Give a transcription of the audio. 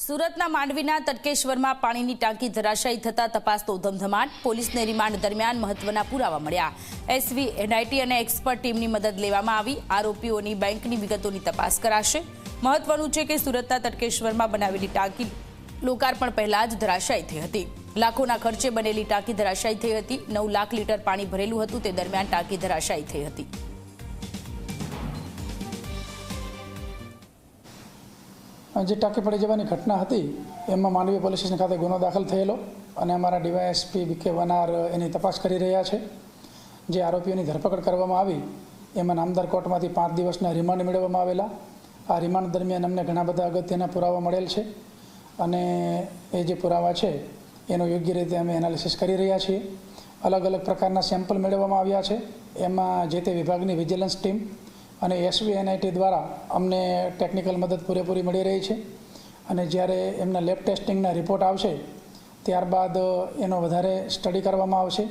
સુરતના માંડવીના તડકેશ્વરમાં પાણીની ટાંકી ધરાશાયી થતા તપાસનો ધમધમાટ. પોલીસને રિમાન્ડ દરમિયાન મહત્વના પુરાવા મળ્યા. એસવી, એનઆઈટી અને એક્સપર્ટ ટીમની મદદ લેવામાં આવી. આરોપીઓની બેંકની વિગતોની તપાસ કરાશે. મહત્વનું છે કે સુરતના તડકેશ્વરમાં બનાવેલી ટાંકી લોકાર્પણ પહેલા જ ધરાશાયી થઈ હતી. લાખોના ખર્ચે બનેલી ટાંકી ધરાશાયી થઈ હતી. 9 લાખ લીટર પાણી ભરેલું હતું. તે દરમિયાન ટાંકી ધરાશાયી થઈ હતી. જે ટાંકી પડી જવાની ઘટના હતી એમાં માંડવી પોલીસ સ્ટેશન ખાતે ગુનો દાખલ થયેલો અને અમારા ડીવાયએસપી બીકે વનાર એની તપાસ કરી રહ્યા છે. જે આરોપીઓની ધરપકડ કરવામાં આવી એમાં નામદાર કોર્ટમાંથી 5 દિવસના રિમાન્ડ મેળવવામાં આવેલા. આ રિમાન્ડ દરમિયાન અમને ઘણા બધા અગત્યના પુરાવા મળેલ છે અને એ જે પુરાવા છે એનો યોગ્ય રીતે અમે એનાલિસિસ કરી રહ્યા છીએ. અલગ અલગ પ્રકારના સેમ્પલ મેળવવામાં આવ્યા છે. એમાં જે તે વિભાગની વિજિલન્સ ટીમ અને એસવી એનઆઈટી દ્વારા અમને ટેકનિકલ મદદ પૂરેપૂરી મળી રહી છે અને જ્યારે એમના લેબ ટેસ્ટિંગના રિપોર્ટ આવશે ત્યારબાદ એનો વધારે સ્ટડી કરવામાં આવશે.